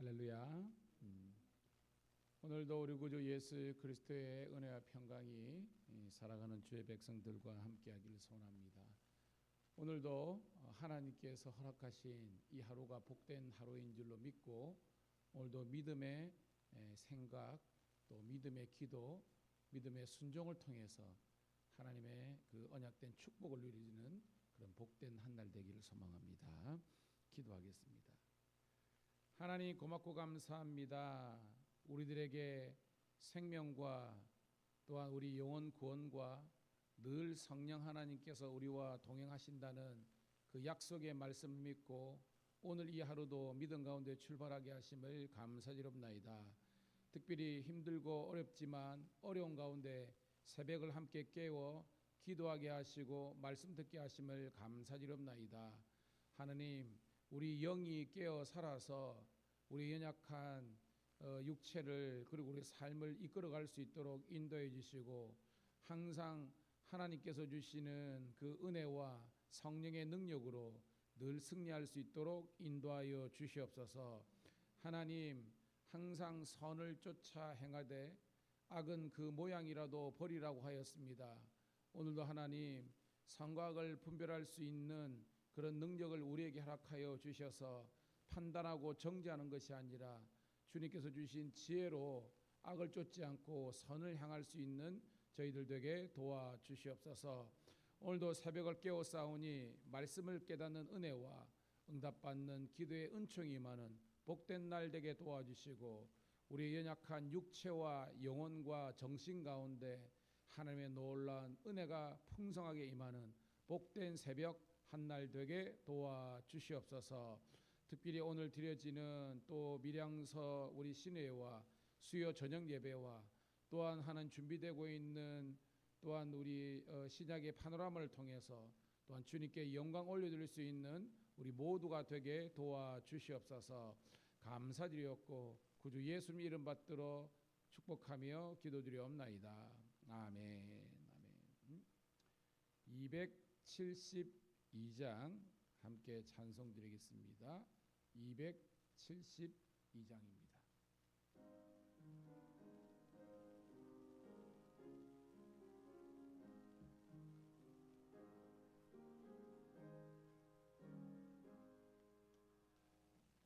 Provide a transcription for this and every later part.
할렐루야. 오늘도 우리 구주 예수 그리스도의 은혜와 평강이 살아가는 주의 백성들과 함께하기를 소원합니다. 오늘도 하나님께서 허락하신 이 하루가 복된 하루인 줄로 믿고, 오늘도 믿음의 생각, 또 믿음의 기도, 믿음의 순종을 통해서 하나님의 그 언약된 축복을 누리는 그런 복된 한 날 되기를 소망합니다. 기도하겠습니다. 하나님, 고맙고 감사합니다. 우리들에게 생명과 또한 우리 영혼 구원과 늘 성령 하나님께서 우리와 동행하신다는 그 약속의 말씀을 믿고 오늘 이 하루도 믿음 가운데 출발하게 하심을 감사드립나이다. 특별히 힘들고 어렵지만 어려운 가운데 새벽을 함께 깨워 기도하게 하시고 말씀 듣게 하심을 감사드립나이다. 하나님, 우리 영이 깨어 살아서 우리 연약한 육체를 그리고 우리 삶을 이끌어갈 수 있도록 인도해 주시고, 항상 하나님께서 주시는 그 은혜와 성령의 능력으로 늘 승리할 수 있도록 인도하여 주시옵소서. 하나님, 항상 선을 쫓아 행하되 악은 그 모양이라도 버리라고 하였습니다. 오늘도 하나님, 선과 악을 분별할 수 있는 그런 능력을 우리에게 허락하여 주셔서 판단하고 정죄하는 것이 아니라 주님께서 주신 지혜로 악을 쫓지 않고 선을 향할 수 있는 저희들 되게 도와주시옵소서. 오늘도 새벽을 깨워 싸우니 말씀을 깨닫는 은혜와 응답받는 기도의 은총이 임하는 복된 날 되게 도와주시고, 우리의 연약한 육체와 영혼과 정신 가운데 하나님의 놀라운 은혜가 풍성하게 임하는 복된 새벽 한 날 되게 도와주시옵소서. 특별히 오늘 드려지는 또 밀양서 우리 신회와 수요 저녁 예배와 또한 하는 준비되고 있는 또한 우리 신약의 파노라마를 통해서 또한 주님께 영광 올려드릴 수 있는 우리 모두가 되게 도와주시옵소서. 감사드리옵고 구주 예수님 이름 받들어 축복하며 기도드리옵나이다. 아멘. 아멘. 272장 함께 찬송 드리겠습니다. 272장입니다.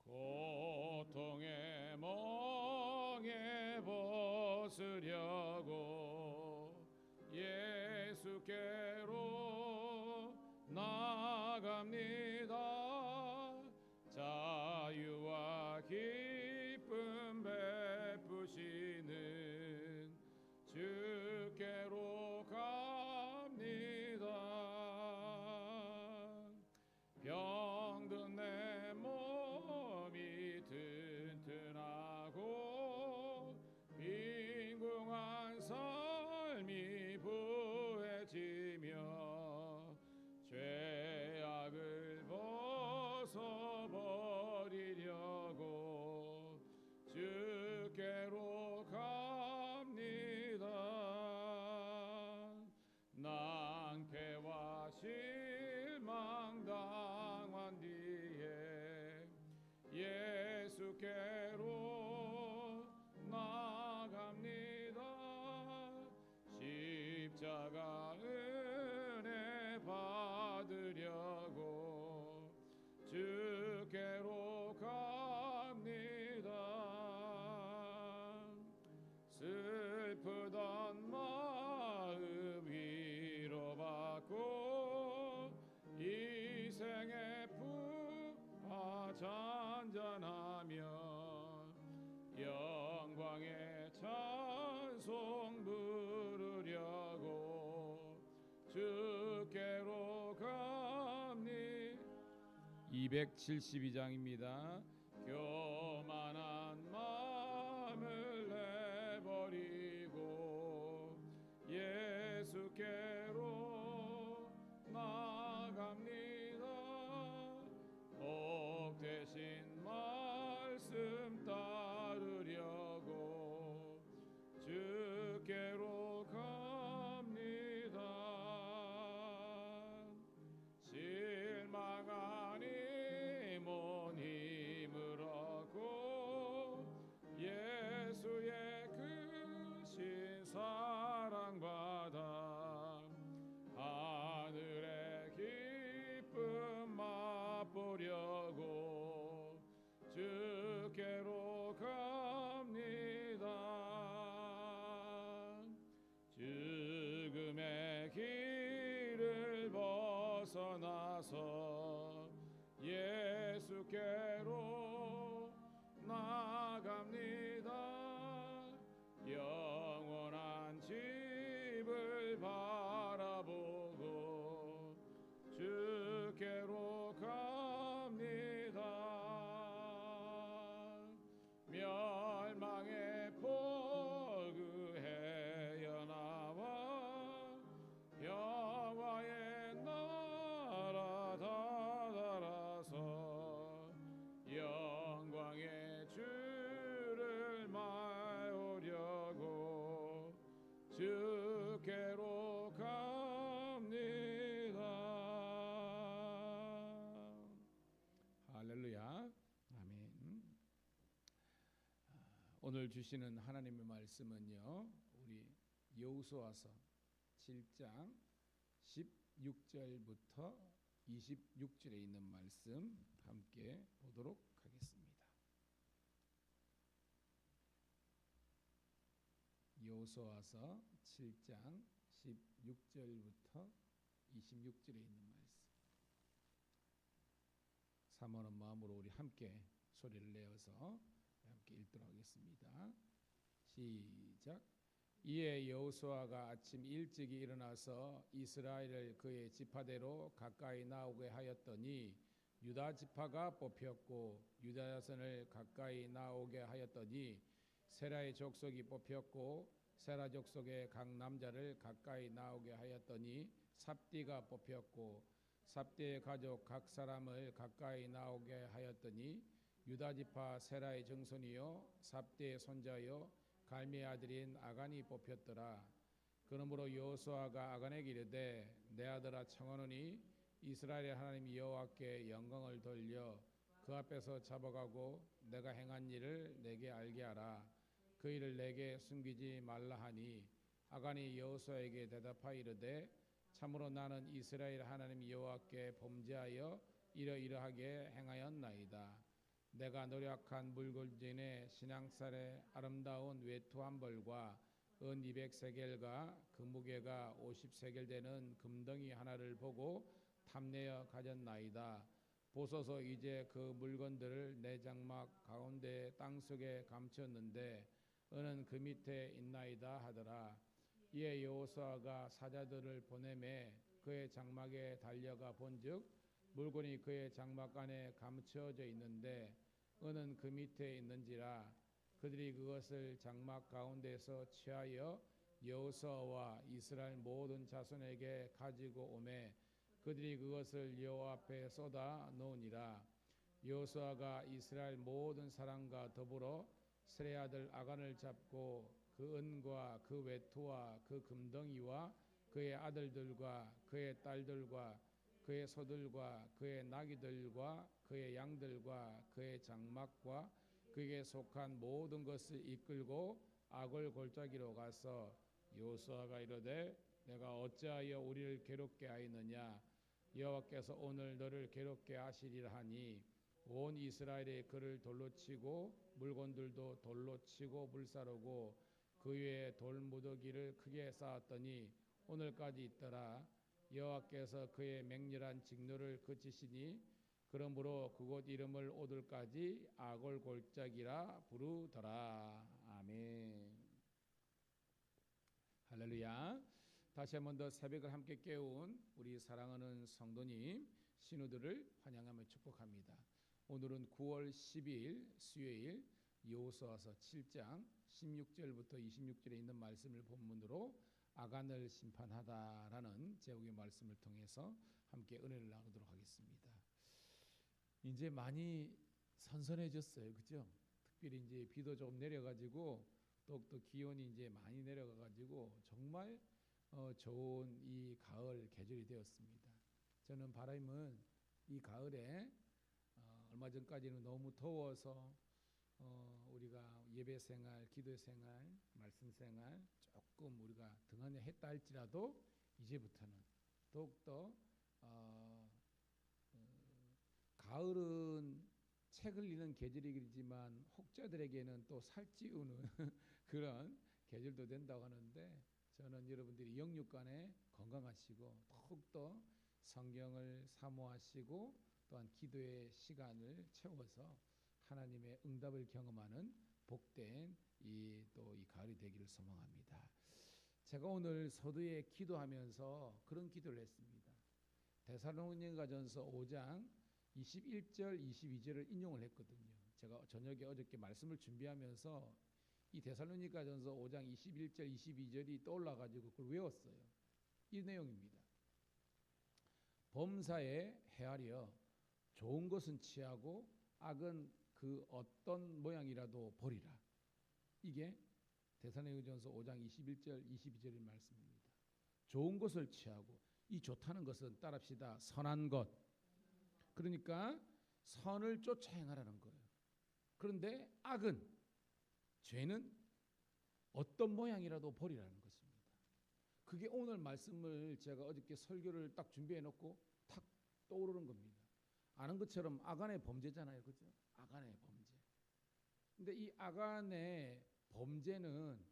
고통의 멍에 벗으려고 예수께로 나갑니다. 자유와 기쁨 베푸시는 주께로 갑니다. 병든 내 몸이 튼튼하고 빈궁한 삶이 부해지며 죄악을 벗어버리려고 주께로 갑니다. 낭패와 실망 당한 뒤에 예수께로 나갑니다. 십자가 은혜 받으려고 주께로 갑니다. 슬프던 마음 위로받고 이 생의 풍파 잔잔하며 영광의 찬송 부르려고 주께로 갑니다. 272장입니다. 교만한 마음을 내버리고 예수께로 나갑니다. 복 되신 말씀 따르려고 주께로 갑니다. 실망하니 못 힘을 얻고 할렐루야. 아멘. 오늘 주시는 하나님의 말씀은요, 우리 여호수아서 7장 16절부터 26절에 있는 말씀 함께 보도록 하겠습니다. 여호수아서 7장 16절부터 26절에 있는 말씀. 사모하는 마음으로 우리 함께 소리를 내어서 함께 읽도록 하겠습니다. 시작. 이에 여호수아가 아침 일찍이 일어나서 이스라엘을 그의 지파대로 가까이 나오게 하였더니 유다 지파가 뽑혔고 유다 자손을 가까이 나오게 하였더니 세라의 족속이 뽑혔고 세라 족속의 각 남자를 가까이 나오게 하였더니 삽디가 뽑혔고 삽디의 가족 각 사람을 가까이 나오게 하였더니 유다 지파 세라의 정손이요 삽디의 손자요 갈미의 아들인 아간이 뽑혔더라. 그러므로 여호수아가 아간에게 이르되 내 아들아 청하노니 이스라엘의 하나님 여호와께 영광을 돌려 그 앞에서 잡아가고 내가 행한 일을 내게 알게 하라. 그 일을 내게 숨기지 말라 하니 아간이 여호수아에게 대답하여 이르되 참으로 나는 이스라엘 하나님 여호와께 범죄하여 이러이러하게 행하였나이다. 내가 노력한 물건진의 신앙살의 아름다운 외투 한 벌과 은 200세겔과 그 무게가 50세겔 되는 금덩이 하나를 보고 탐내어 가졌나이다. 보소서 이제 그 물건들을 내 장막 가운데 땅속에 감췄는데 은은 그 밑에 있나이다 하더라. 이에 여호수아가 사자들을 보내매 그의 장막에 달려가 본즉 물건이 그의 장막 안에 감추어져 있는데 은은 그 밑에 있는지라. 그들이 그것을 장막 가운데서 취하여 여호수아와 이스라엘 모든 자손에게 가지고 오매 그들이 그것을 여호와 앞에 쏟아 놓으니라. 여호수아가 이스라엘 모든 사람과 더불어 스레 아들 아간을 잡고 그 은과 그 외투와 그 금덩이와 그의 아들들과 그의 딸들과 그의 소들과 그의 나귀들과 그의 양들과 그의 장막과 그에게 속한 모든 것을 이끌고 아골 골짜기로 가서 여호수아가 이르되 내가 어찌하여 우리를 괴롭게 하였느냐. 여호와께서 오늘 너를 괴롭게 하시리라 하니 온 이스라엘이 그를 돌로 치고 물건들도 돌로 치고 불사르고 그 위에 돌무더기를 크게 쌓았더니 오늘까지 있더라. 여호와께서 그의 맹렬한 직노를 그치시니 그러므로 그곳 이름을 오늘까지 아골 골짜기라 부르더라. 아멘. 할렐루야. 다시 한 번 더 새벽을 함께 깨운 우리 사랑하는 성도님 신우들을 환영하며 축복합니다. 오늘은 9월 10일 수요일 여호수아서 7장 16절부터 26절에 있는 말씀을 본문으로 아간을 심판하다라는 제목의 말씀을 통해서 함께 은혜를 나누도록 하겠습니다. 이제 많이 선선해졌어요, 그죠? 특별히 이제 비도 좀 내려가지고 또 기온이 이제 많이 내려가가지고 정말 좋은 이 가을 계절이 되었습니다. 저는 바람은 이 가을에 얼마 전까지는 너무 더워서 우리가 예배 생활, 기도 생활, 말씀 생활 조금 우리가 등한히 했다 할지라도 이제부터는 더욱더 가을은 책을 읽는 계절이지만 혹자들에게는 또 살찌우는 그런 계절도 된다고 하는데 저는 여러분들이 영육간에 건강하시고 더욱더 성경을 사모하시고 또한 기도의 시간을 채워서 하나님의 응답을 경험하는 복된 이 가을이 되기를 소망합니다. 제가 오늘 서두에 기도하면서 그런 기도를 했습니다. 데살로니가전서 5장 21절 22절을 인용을 했거든요. 제가 저녁에 어저께 말씀을 준비하면서 이 데살로니가전서 5장 21절 22절이 떠올라가지고 그걸 외웠어요. 이 내용입니다. 범사에 헤아려 좋은 것은 취하고 악은 그 어떤 모양이라도 버리라. 이게 데살로니가전서 5장 21절 22절의 말씀입니다. 좋은 것을 취하고 이 좋다는 것은 따라합시다. 선한 것. 그러니까 선을 쫓아 행하라는 거예요. 그런데 악은, 죄는 어떤 모양이라도 버리라는 것입니다. 그게 오늘 말씀을 제가 어저께 설교를 딱 준비해 놓고 탁 떠오르는 겁니다. 아는 것처럼 아간의 범죄잖아요. 그죠? 아간의 범죄. 근데 이 아간의 범죄는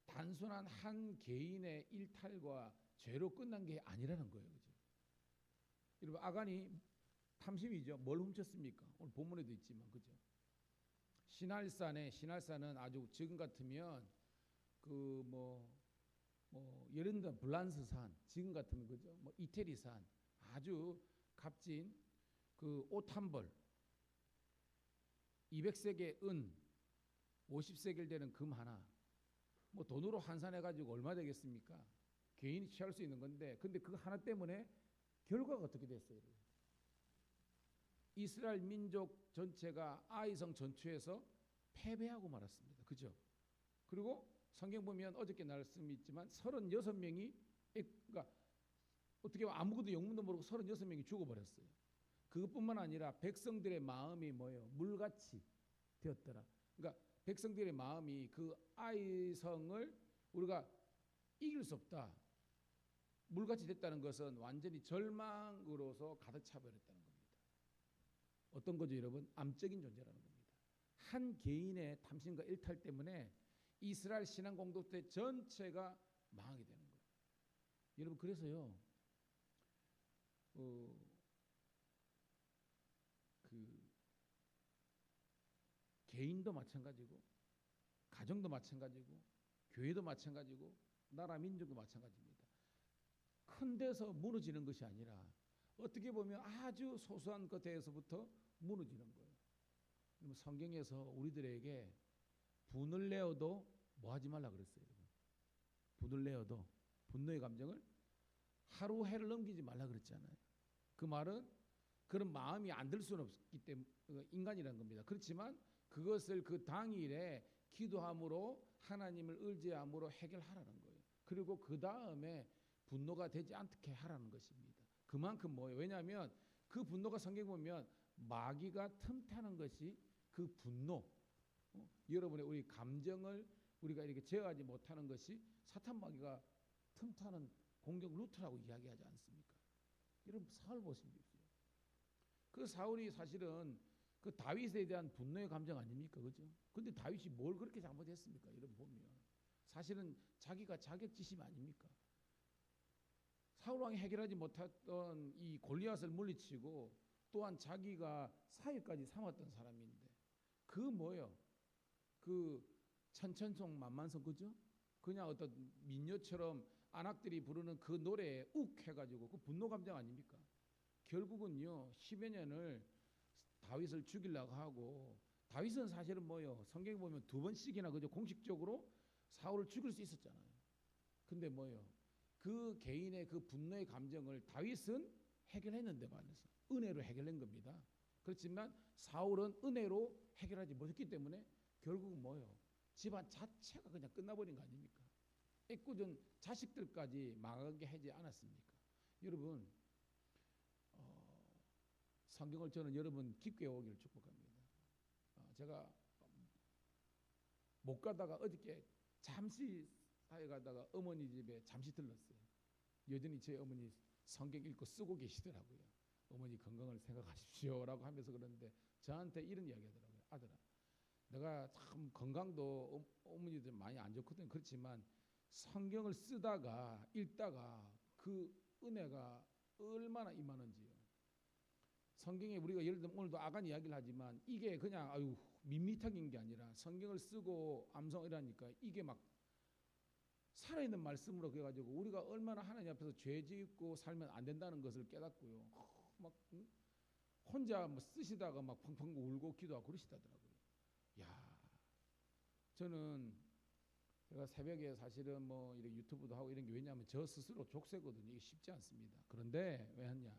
단순한 한 개인의 일탈과 죄로 끝난 게 아니라는 거예요. 그죠? 여러분, 아간이 탐심이죠. 뭘 훔쳤습니까? 오늘 본문에도 있지만, 그죠? 신할산은 아주 지금 같으면 예를 들어 블란스산, 지금 같으면 그죠? 뭐 이태리산, 아주 값진 그 옷 한 벌, 200세겔 은, 50세겔 되는 금 하나, 뭐 돈으로 환산해 가지고 얼마 되겠습니까? 개인이 취할 수 있는 건데, 근데 그 하나 때문에 결과가 어떻게 됐어요? 이스라엘 민족 전체가 아이성 전투에서 패배하고 말았습니다. 그죠? 그리고 성경 보면 어저께 말씀이 있지만 36명이, 그러니까 어떻게 보면 아무것도 영문도 모르고 36명이 죽어버렸어요. 그것뿐만 아니라 백성들의 마음이 뭐예요? 물같이 되었더라. 그러니까 백성들의 마음이 그 아이성을 우리가 이길 수 없다, 물같이 됐다는 것은 완전히 절망으로서 가득 차버렸다는 겁니다. 어떤 거죠, 여러분? 암적인 존재라는 겁니다. 한 개인의 탐심과 일탈 때문에 이스라엘 신앙 공동체 전체가 망하게 되는 거예요. 여러분, 그래서요, 개인도 마찬가지고, 가정도 마찬가지고, 교회도 마찬가지고, 나라 민족도 마찬가지입니다. 큰 데서 무너지는 것이 아니라 어떻게 보면 아주 소소한 것에서부터 무너지는 거예요. 성경에서 우리들에게 분을 내어도 뭐 하지 말라 그랬어요. 분을 내어도, 분노의 감정을 하루 해를 넘기지 말라 그랬잖아요. 그 말은 그런 마음이 안 들 수는 없기 때문에 인간이라는 겁니다. 그렇지만 그것을 그 당일에 기도함으로, 하나님을 의지함으로 해결하라는 거예요. 그리고 그 다음에 분노가 되지 않게 하라는 것입니다. 그만큼 뭐예요? 왜냐하면 그 분노가 성경 보면 마귀가 틈타는 것이 그 분노, 여러분의 우리 감정을 우리가 이렇게 제어하지 못하는 것이 사탄 마귀가 틈타는 공격 루트라고 이야기하지 않습니까? 여러분, 사울 보십시오. 그 사울이 사실은 그 다윗에 대한 분노의 감정 아닙니까? 그죠? 근데 다윗이 뭘 그렇게 잘못했습니까? 여러분 보면 사실은 자기가 자격지심 아닙니까? 사울 왕이 해결하지 못했던 이 골리앗을 물리치고 또한 자기가 사위까지 삼았던 사람인데, 그 뭐예요? 그 천천송 만만성, 그죠? 그냥 어떤 민요처럼 안악들이 부르는 그 노래에 욱 해가지고 그 분노 감정 아닙니까? 결국은요 10여 년을 다윗을 죽이려고 하고, 다윗은 사실은 뭐예요? 성경에 보면 2번씩이나 그죠? 공식적으로 사울을 죽일 수 있었잖아요. 근데 뭐예요? 그 개인의 그 분노의 감정을 다윗은 해결했는데 반해서 은혜로 해결한 겁니다. 그렇지만 사울은 은혜로 해결하지 못했기 때문에 결국은 뭐예요? 집안 자체가 그냥 끝나버린 거 아닙니까? 애꿎은 자식들까지 망하게 하지 않았습니까? 여러분, 성경을 저는 여러분 깊게 오기를 축복합니다. 제가 못 가다가 어저께 잠시 사회 가다가 어머니 집에 잠시 들렀어요. 여전히 제 어머니 성경 읽고 쓰고 계시더라고요. 어머니 건강을 생각하십시오라고 하면서 그러는데 저한테 이런 이야기 하더라고요. 아들아, 내가 참 건강도 어머니들 많이 안 좋거든. 그렇지만 성경을 쓰다가 읽다가 그 은혜가 얼마나 임하는지요. 성경에 우리가 예를 들면 오늘도 아간 이야기를 하지만 이게 그냥 밋밋한 게 아니라 성경을 쓰고 암송이라니까 이게 막 살아있는 말씀으로 그래가지고 우리가 얼마나 하나님 앞에서 죄 짓고 살면 안 된다는 것을 깨닫고요. 막 혼자 뭐 쓰시다가 막 펑펑 울고 기도하고 그러시다더라고요. 야, 저는 제가 새벽에 사실은 뭐 이렇게 유튜브도 하고 이런 게 왜냐하면 저 스스로 족쇄거든요. 이게 쉽지 않습니다. 그런데 왜 하냐?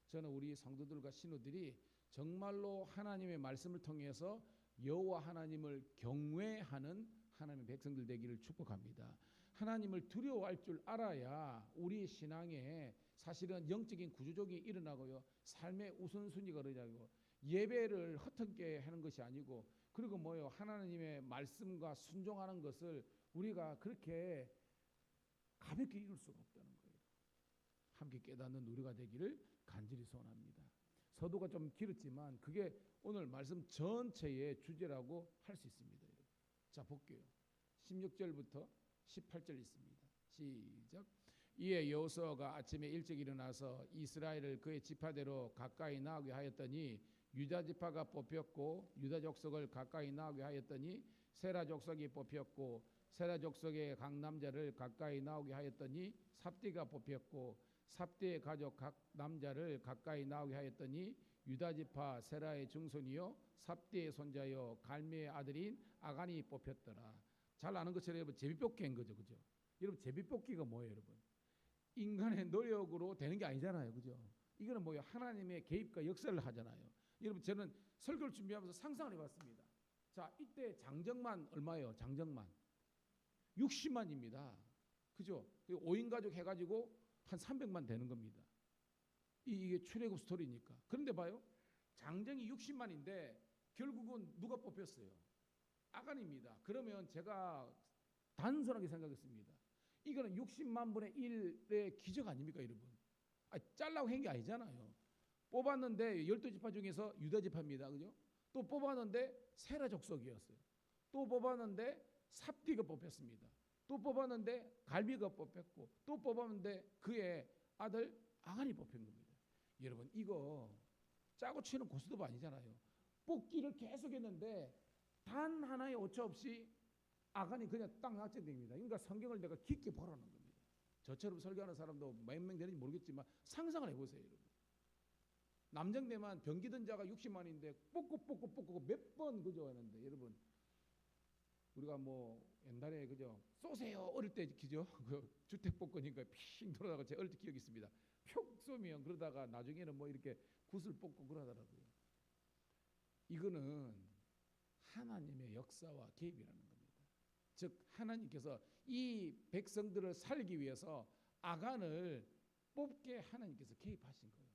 저는 우리 성도들과 신우들이 정말로 하나님의 말씀을 통해서 여호와 하나님을 경외하는 하나님의 백성들 되기를 축복합니다. 하나님을 두려워할 줄 알아야 우리 신앙에 사실은 영적인 구조적이 일어나고요, 삶의 우선순위가 그러자고 예배를 허튼게 하는 것이 아니고, 그리고 뭐요, 하나님의 말씀과 순종하는 것을 우리가 그렇게 가볍게 이룰 수가 없다는 거예요. 함께 깨닫는 우리가 되기를 간절히 소원합니다. 서두가 좀 길었지만 그게 오늘 말씀 전체의 주제라고 할 수 있습니다. 자, 볼게요. 16절부터 18절 있습니다. 시작. 이에 여호수아가 아침에 일찍 일어나서 이스라엘을 그의 지파대로 가까이 나오게 하였더니 유다 지파가 뽑혔고, 유다 족속을 가까이 나오게 하였더니 세라 족속이 뽑혔고, 세라 족속의 각 남자를 가까이 나오게 하였더니 삽디가 뽑혔고, 삽디의 가족 각 남자를 가까이 나오게 하였더니 유다 지파 세라의 증손이요 삽디의 손자요 갈미의 아들인 아간이 뽑혔더라. 잘 아는 것처럼 여러분 제비뽑기인 거죠, 그죠? 여러분 제비뽑기가 뭐예요, 여러분? 인간의 노력으로 되는 게 아니잖아요, 그죠? 이거는 뭐예요? 하나님의 개입과 역사를 하잖아요. 여러분, 저는 설교를 준비하면서 상상을 해봤습니다. 자, 이때 장정만 얼마예요? 장정만 60만입니다. 그죠? 5인 가족 해가지고 한 300만 되는 겁니다. 이게 출애굽 스토리니까. 그런데 봐요, 장정이 60만인데 결국은 누가 뽑혔어요? 아간입니다. 그러면 제가 단순하게 생각했습니다. 이거는 60만 분의 1의 기적 아닙니까, 여러분? 잘라고 한 게 아니잖아요. 뽑았는데 12지파 중에서 유다 지파입니다, 그죠? 또 뽑았는데 세라 족속이었어요. 또 뽑았는데 삽디가 뽑혔습니다. 또 뽑았는데 갈비가 뽑혔고, 또 뽑았는데 그의 아들 아간이 뽑힌 겁니다. 여러분, 이거 짜고 치는 고스톱 아니잖아요. 뽑기를 계속했는데 단 하나의 오차 없이 아간이 그냥 딱 낙제됩니다. 그러니까 성경을 내가 깊게 보라는 겁니다. 저처럼 설교하는 사람도 몇 명 되는지 모르겠지만 상상을 해보세요, 여러분. 남정대만 병기던 자가 60만인데 뽑고 몇 번 그죠 하는데, 여러분, 우리가 뭐 옛날에 그죠 쏘세요 어릴 때 그죠 그 주택복권인가 핑 돌아다가 제 어릴 때 기억이 있습니다. 푹 쏘면 그러다가 나중에는 뭐 이렇게 굿을 뽑고 그러더라고요. 이거는 하나님의 역사와 개입이라는 겁니다. 즉 하나님께서 이 백성들을 살기 위해서 아간을 뽑게 하나님께서 개입하신 거예요.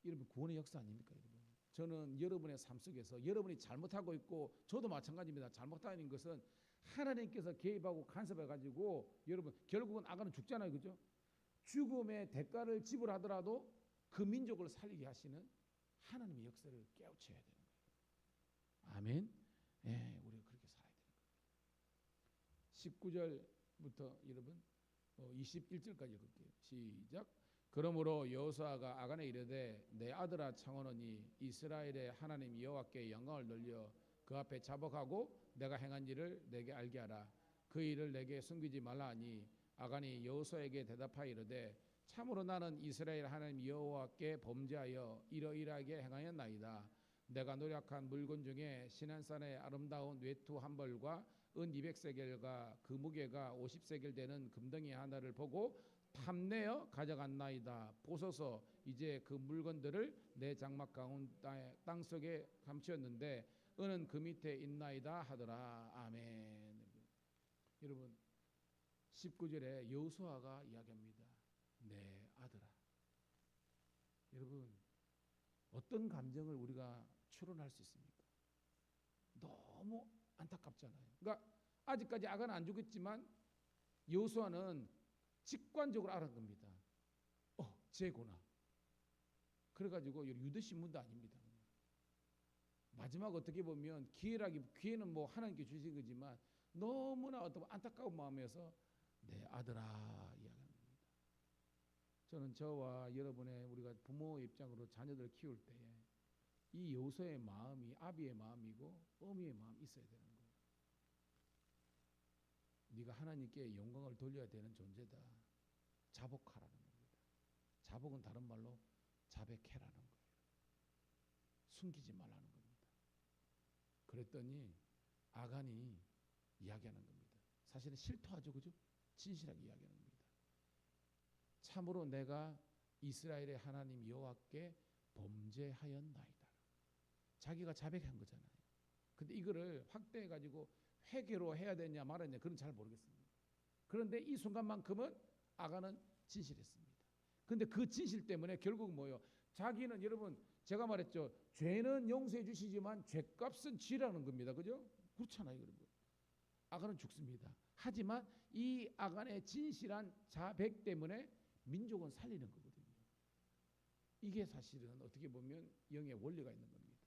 여러분, 구원의 역사 아닙니까, 여러분? 저는 여러분의 삶 속에서 여러분이 잘못하고 있고 저도 마찬가지입니다. 잘못하는 것은 하나님께서 개입하고 간섭해가지고 여러분 결국은 아간은 죽잖아요, 그죠? 죽음의 대가를 지불하더라도 그 민족을 살리게 하시는 하나님의 역사를 깨우쳐야 되는 거예요. 아멘. 예, 우리가 그렇게 살아야 되는 거예요. 19절부터 여러분 21절까지 읽을게요. 시작. 그러므로 여호수아가 아간에 이르되 내 아들아 청하노니 이스라엘의 하나님 여호와께 영광을 돌려 그 앞에 자복하고 내가 행한 일을 내게 알게 하라. 그 일을 내게 숨기지 말라 하니 아간이 여호수아에게 대답하여 이르되 참으로 나는 이스라엘 하나님 여호와께 범죄하여 이러이러하게 행하였나이다. 내가 노력한 물건 중에 시난산의 아름다운 외투 한 벌과 은 200세겔과 그 무게가 50세겔 되는 금덩이 하나를 보고 탐내어 가져갔나이다. 보소서, 이제 그 물건들을 내 장막 가운 땅 속에 감추었는데 은은 그 밑에 있나이다 하더라. 아멘. 여러분 19절에 여호수아가 이야기합니다. 내 아들아. 여러분, 어떤 감정을 우리가 추론할 수 있습니까? 너무 안타깝잖아요. 그러니까 아직까지 아간은 안 죽었지만 여호수아는 직관적으로 알은 겁니다. 재고나. 그래가지고 유대 신문도 아닙니다. 마지막 어떻게 보면 기회는 뭐 하나님께 주신 거지만 너무나 어떤 안타까운 마음에서 내 아들아 이야기합니다. 저는 저와 여러분의 우리가 부모의 입장으로 자녀들을 키울 때에 이 여호수아의 마음이 아비의 마음이고 어미의 마음이 있어야 되는 거예요. 네가 하나님께 영광을 돌려야 되는 존재다. 자복하라는 겁니다. 자복은 다른 말로 자백해라는 거예요. 숨기지 말라는 겁니다. 그랬더니 아간이 이야기하는 겁니다. 사실은 실토하죠, 그죠? 진실하게 이야기하는 겁니다. 참으로 내가 이스라엘의 하나님 여호와께 범죄하였나이다. 자기가 자백한 거잖아요. 근데 이거를 확대해가지고 회개로 해야 되냐 말았냐 그건 잘 모르겠습니다. 그런데 이 순간만큼은 아간은 진실했습니다. 근데 그 진실 때문에 결국 뭐예요? 자기는 여러분 제가 말했죠. 죄는 용서해 주시지만 죄값은 지라는 겁니다. 그죠? 그렇잖아요, 여러분. 아간은 죽습니다. 하지만 이 아간의 진실한 자백 때문에 민족은 살리는 거거든요. 이게 사실은 어떻게 보면 영의 원리가 있는 겁니다.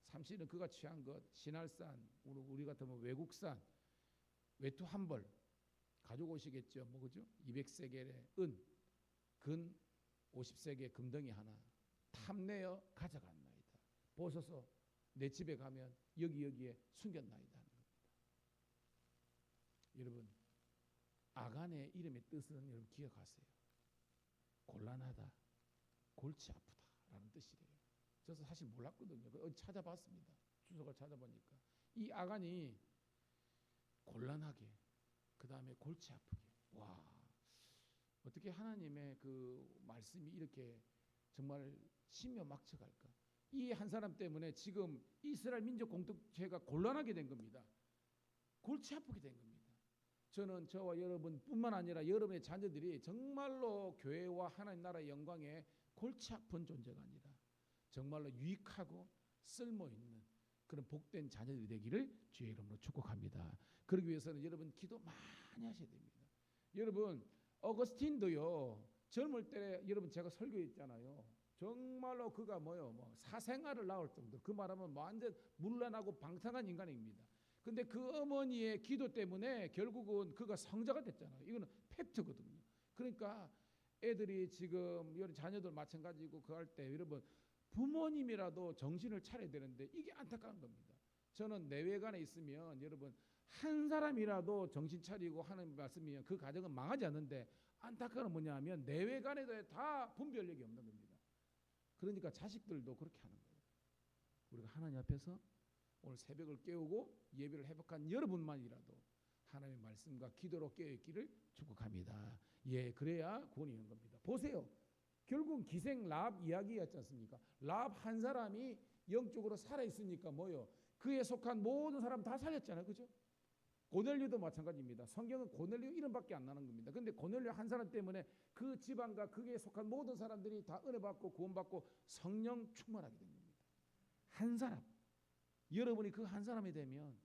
삼시는 그가 취한 것, 신할산, 우리 같으면 외국산, 외투 한 벌 가지고 오시겠죠. 뭐 그죠? 200세겔의 은, 근 50세겔 금덩이 하나 탐내어 가져갔나이다. 보소서 내 집에 가면 여기에 숨겼나이다 하는 겁니다. 여러분, 아간의 이름의 뜻은 여러분 기억하세요. 곤란하다, 골치 아프다라는 뜻이래요. 저도 사실 몰랐거든요. 어디 찾아봤습니다. 주석을 찾아보니까 이 아간이 곤란하게, 그 다음에 골치 아프게. 와, 어떻게 하나님의 그 말씀이 이렇게 정말 신묘막측할까? 이 한 사람 때문에 지금 이스라엘 민족 공동체가 곤란하게 된 겁니다. 골치 아프게 된 겁니다. 저는 저와 여러분뿐만 아니라 여러분의 자녀들이 정말로 교회와 하나님 나라의 영광에 골치 아픈 존재가 아니라 정말로 유익하고 쓸모있는 그런 복된 자녀들이 되기를 주의 이름으로 축복합니다. 그러기 위해서는 여러분 기도 많이 하셔야 됩니다. 여러분 어거스틴도요, 젊을 때 여러분 제가 설교했잖아요. 정말로 그가 뭐 사생아를 낳을 정도, 그 말하면 완전 문란하고 방탕한 인간입니다. 근데 그 어머니의 기도 때문에 결국은 그가 성자가 됐잖아요. 이거는 팩트거든요. 그러니까 애들이 지금 여러 자녀들 마찬가지고 그 할 때 여러분 부모님이라도 정신을 차려야 되는데 이게 안타까운 겁니다. 저는 내외간에 있으면 여러분 한 사람이라도 정신 차리고 하는 말씀이면 그 가정은 망하지 않는데, 안타까운 건 뭐냐면 내외간에도 다 분별력이 없는 겁니다. 그러니까 자식들도 그렇게 하는 거예요. 우리가 하나님 앞에서 오늘 새벽을 깨우고 예배를 회복한 여러분만이라도 하나님의 말씀과 기도로 깨어있기를 축복합니다. 예, 그래야 구원이 있는 겁니다. 보세요. 결국은 기생 라합 이야기였지 않습니까? 라합 한 사람이 영적으로 살아있으니까 뭐요? 그에 속한 모든 사람 다 살렸잖아요. 그죠? 고넬료도 마찬가지입니다. 성경은 고넬료 이름밖에 안 나는 겁니다. 근데 고넬료 한 사람 때문에 그 집안과 그에 속한 모든 사람들이 다 은혜받고 구원받고 성령 충만하게 된 겁니다. 한 사람. 여러분이 그 한 사람이 되면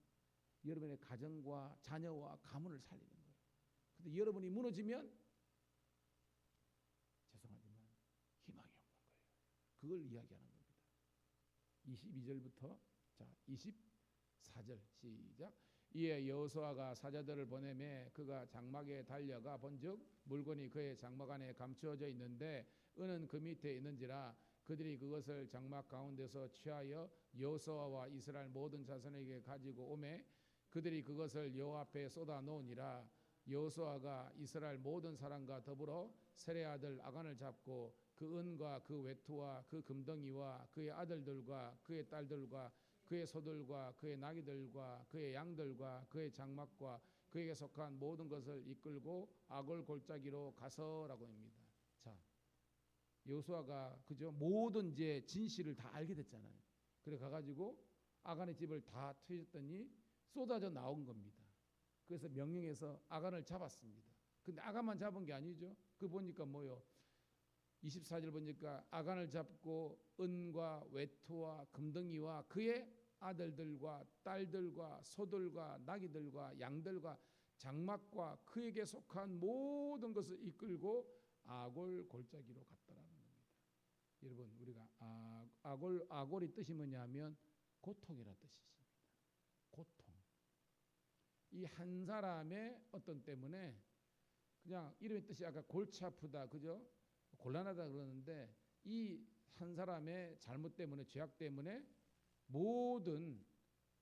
여러분의 가정과 자녀와 가문을 살리는 거예요. 근데 여러분이 무너지면 죄송하지만 희망이 없는 거예요. 그걸 이야기하는 겁니다. 22절부터 자 24절 시작. 이에 여호수아가 사자들을 보내매 그가 장막에 달려가 본즉 물건이 그의 장막 안에 감추어져 있는데 은은 그 밑에 있는지라 그들이 그것을 장막 가운데서 취하여 여호수아와 이스라엘 모든 자손에게 가지고 오매 그들이 그것을 여호와 앞에 쏟아 놓으니라. 여호수아가 이스라엘 모든 사람과 더불어 세레 아들 아간을 잡고 그 은과 그 외투와 그 금덩이와 그의 아들들과 그의 딸들과 그의 소들과 그의 나귀들과 그의 양들과 그의 장막과 그에게 속한 모든 것을 이끌고 아골 골짜기로 가서라고 합니다. 자, 여호수아가 그죠? 모든 이제 진실을 다 알게 됐잖아요. 그래 가가지고 아간의 집을 다 터졌더니 쏟아져 나온 겁니다. 그래서 명령해서 아간을 잡았습니다. 근데 아간만 잡은 게 아니죠. 그 보니까 뭐요? 24절 보니까 아간을 잡고 은과 외투와 금덩이와 그의 아들들과 딸들과 소들과 나귀들과 양들과 장막과 그에게 속한 모든 것을 이끌고 아골 골짜기로 갔더라는 겁니다. 여러분 우리가 아골이 뜻이 뭐냐면 고통이라 뜻이십니다. 고통. 이 한 사람의 어떤 때문에 그냥 이름의 뜻이 아까 골치 아프다 그죠? 곤란하다 그러는데 이 한 사람의 잘못 때문에 죄악 때문에 모든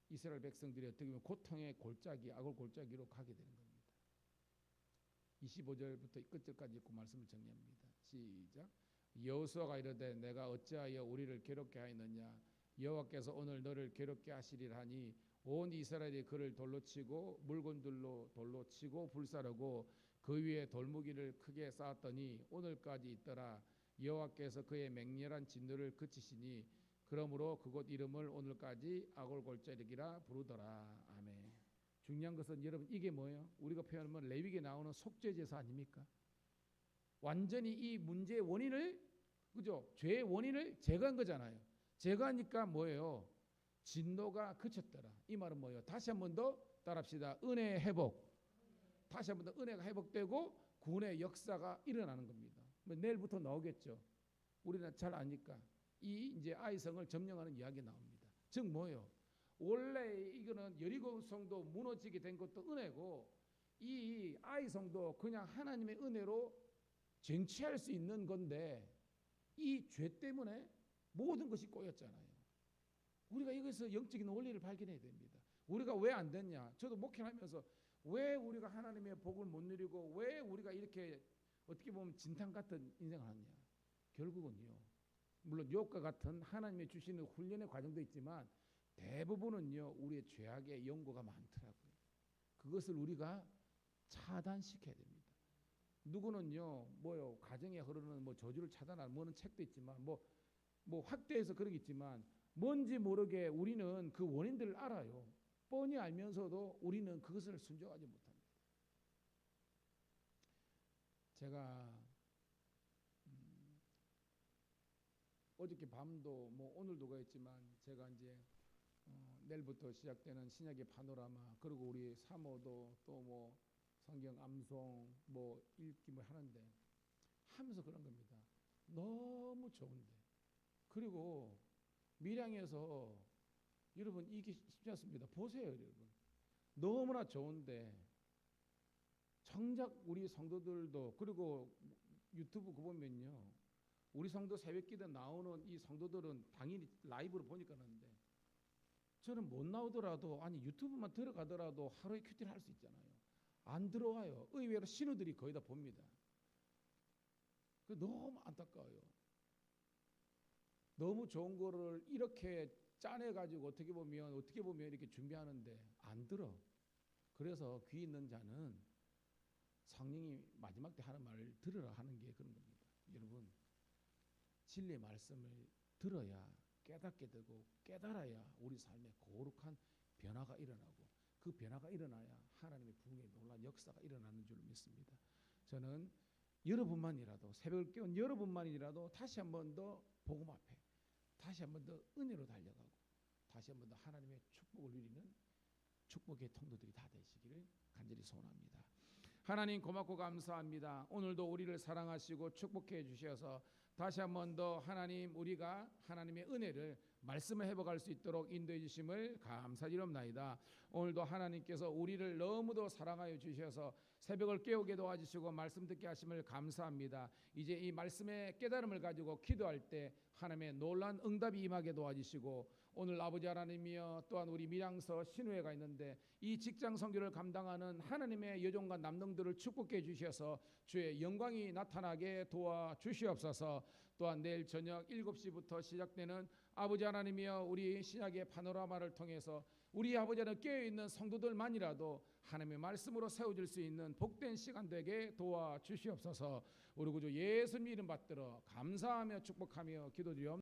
이스라엘 백성들이 어떻게 보면 고통의 골짜기 아골 골짜기로 가게 되는 겁니다. 25절부터 끝절까지 읽고 말씀을 정리합니다. 시작. 여호수아가 이르되 내가 어찌하여 우리를 괴롭게 하였느냐 여호와께서 오늘 너를 괴롭게 하시리라 하니 온 이스라엘이 그를 돌로 치고 물건들로 돌로 치고 불사르고 그 위에 돌무기를 크게 쌓았더니 오늘까지 있더라. 여호와께서 그의 맹렬한 진노를 그치시니 그러므로 그곳 이름을 오늘까지 아골 골짜기라 부르더라. 아멘. 중요한 것은 여러분 이게 뭐예요? 우리가 표현하면 레위기에 나오는 속죄 제사 아닙니까? 완전히 이 문제의 원인을 그죠? 죄의 원인을 제거한 거잖아요. 제거하니까 뭐예요? 진노가 그쳤더라. 이 말은 뭐예요? 다시 한 번 더 따라합시다. 은혜의 회복. 다시 한 번 더 은혜가 회복되고 구원의 역사가 일어나는 겁니다. 뭐 내일부터 나오겠죠. 우리는 잘 아니까 이 이제 아이성을 점령하는 이야기 나옵니다. 즉 뭐예요? 원래 이거는 여리고 성도 무너지게 된 것도 은혜고 이 아이성도 그냥 하나님의 은혜로 쟁취할 수 있는 건데 이 죄 때문에 모든 것이 꼬였잖아요. 우리가 이것에서 영적인 원리를 발견해야 됩니다. 우리가 왜 안 됐냐? 저도 목회하면서 왜 우리가 하나님의 복을 못 누리고 왜 우리가 이렇게 어떻게 보면 진탕 같은 인생을 하냐? 결국은요. 물론 유혹과 같은 하나님의 주시는 훈련의 과정도 있지만 대부분은요. 우리의 죄악의 연고가 많더라고요. 그것을 우리가 차단시켜야 됩니다. 누구는요. 뭐요? 가정에 흐르는 뭐 저주를 차단하는 뭐는 책도 있지만 뭐 확대해서 그러겠지만 뭔지 모르게 우리는 그 원인들을 알아요. 뻔히 알면서도 우리는 그것을 순종하지 못합니다. 제가 어저께 밤도 뭐 오늘도 그랬지만 제가 이제 내일부터 시작되는 신약의 파노라마 그리고 우리 사모도 또 뭐 성경 암송 뭐 읽기 뭐 하는데 하면서 그런 겁니다. 너무 좋은데 그리고 밀양에서 여러분 이게 쉽지 않습니다. 보세요 여러분. 너무나 좋은데 정작 우리 성도들도 그리고 유튜브 그거 보면요. 우리 성도 새벽기도 나오는 이 성도들은 당연히 라이브로 보니까 하는데 저는 못 나오더라도 아니 유튜브만 들어가더라도 하루에 큐티를 할 수 있잖아요. 안 들어와요. 의외로 신우들이 거의 다 봅니다. 너무 안타까워요. 너무 좋은 거를 이렇게 짜내가지고 어떻게 보면 이렇게 준비하는데 안 들어. 그래서 귀 있는 자는 성령이 마지막 때 하는 말을 들으라 하는 게 그런 겁니다. 여러분 진리의 말씀을 들어야 깨닫게 되고 깨달아야 우리 삶에 거룩한 변화가 일어나고 그 변화가 일어나야 하나님의 부흥의 놀라운 역사가 일어나는 줄 믿습니다. 저는 여러분만이라도 새벽을 깨운 여러분만이라도 다시 한 번 더 복음 앞에 다시 한 번 더 은혜로 달려가고 다시 한 번 더 하나님의 축복을 누리는 축복의 통로들이 다 되시기를 간절히 소원합니다. 하나님 고맙고 감사합니다. 오늘도 우리를 사랑하시고 축복해 주셔서 다시 한 번 더 하나님 우리가 하나님의 은혜를 말씀을 회복할 수 있도록 인도해 주심을 감사드립니다. 오늘도 하나님께서 우리를 너무도 사랑하여 주셔서 새벽을 깨우게 도와주시고 말씀 듣게 하심을 감사합니다. 이제 이 말씀의 깨달음을 가지고 기도할 때 하나님의 놀라운 응답이 임하게 도와주시고 오늘 아버지 하나님이여 또한 우리 밀양서 신우회가 있는데 이 직장 선교를 감당하는 하나님의 여종과 남동들을 축복해 주셔서 주의 영광이 나타나게 도와주시옵소서. 또한 내일 저녁 7시부터 시작되는 아버지 하나님이여 우리 신약의 파노라마를 통해서 우리 아버지 하나님 깨어있는 성도들만이라도 하나님의 말씀으로 세워질 수 있는 복된 시간 되게 도와주시옵소서. 우리 구주 예수님 이름 받들어 감사하며 축복하며 기도드리옵나이다.